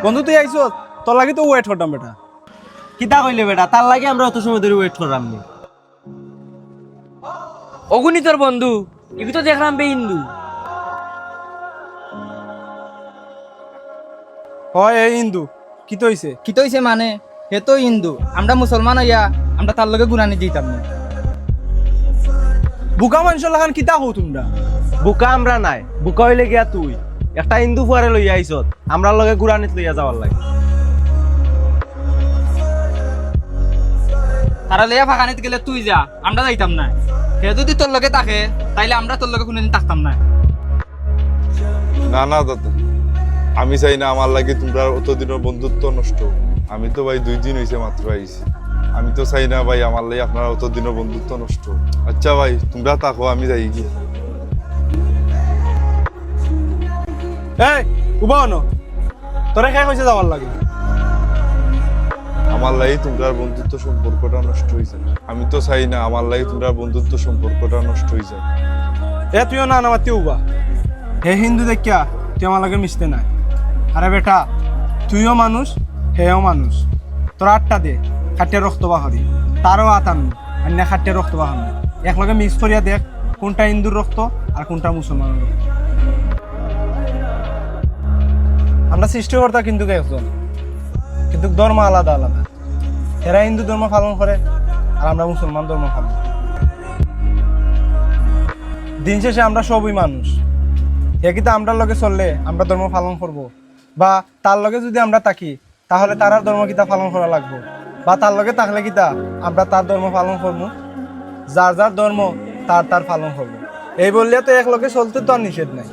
বন্ধু তুই আইছো, তোর লাগি তো ওয়েট করতাম বেটা। কিতা কইলে বেটা, তার লাগে আমরা অত সময় ধরে ওয়েট করলাম নি। অগুনি তোর বন্ধু, এগুলো তো দেখলাম বে হিন্দু। হয় এই হিন্দু, কি তো হইছে? কি তৈছে মানে হে তো হিন্দু, আমরা মুসলমান হইয়া আমরা তার লগে গুনানি দিতাম না। বুকা মানুষের লাগান কিতা হও তোমরা? বুকা আমরা নাই, বুকা হইলে গিয়া তুই একটা হিন্দু ফুয়ারে লইয়া আইছত, আমরা লগে গুরানিত লইয়া যাওয়ার লাগে। তারা লইয়া ফাঁকানিত গেলে তুই যা, আমরা যাইতাম না। হে যদি তোর লগে থাকে তাইলে আমরা তোর লগে কোনোদিন থাকতাম না। না না দাদা, আমি চাই না আমার লাগে তোমরা অতদিনের বন্ধুত্ব নষ্ট। আমি তো ভাই 2 দিন হয়েছে মাত্র আইছি। আমি তো চাই না ভাই আমার লাগে আপনারা অতদিনের বন্ধুত্ব নষ্ট। আচ্ছা ভাই তোমরা থাকো, আমি যাই কি। এই উবা হনো, তোরা খাই কইছে যাওয়ার লাগে? আমার লাগে তোমরা বন্ধুত্ব সম্পর্কটা নষ্ট হয়েছে। আমি তো চাই না আমার লাগে তোমরা বন্ধুত্ব সম্পর্কটা নষ্ট হয়েছে। এ তুইও না নামাতি উবা। হে হিন্দু দেখিয়া তুই আমার লাগে মিশতে নাই। আরে বেটা, তুইও মানুষ, হেও মানুষ। তোরা আটটা দে খাটিয়া রক্ত বাহরি, তারও আতান আর না খাটিয়া রক্ত বাহান। একলগে মিক্স করিয়া দেখ কোনটা হিন্দুর রক্ত আর কোনটা মুসলমানের রক্ত। আমরা সৃষ্টিকর্তা কিন্তু একজন, কিন্তু ধর্ম আলাদা আলাদা। এরা হিন্দু ধর্ম পালন করে আর আমরা মুসলমান ধর্ম পালন করি। দিন শেষে আমরা সবই মানুষ। কিন্তু আমরার লগে চললে আমরা ধর্ম পালন করব, বা তার লগে যদি আমরা থাকি তাহলে তার ধর্ম কিতা পালন করা লাগবো, বা তার লগে থাকলে কিতা আমরা তার ধর্ম পালন করবো। যার যার ধর্ম তার তার পালন করবো। এই বললে তো এক লগে চলতে তো আর নিষেধ নাই।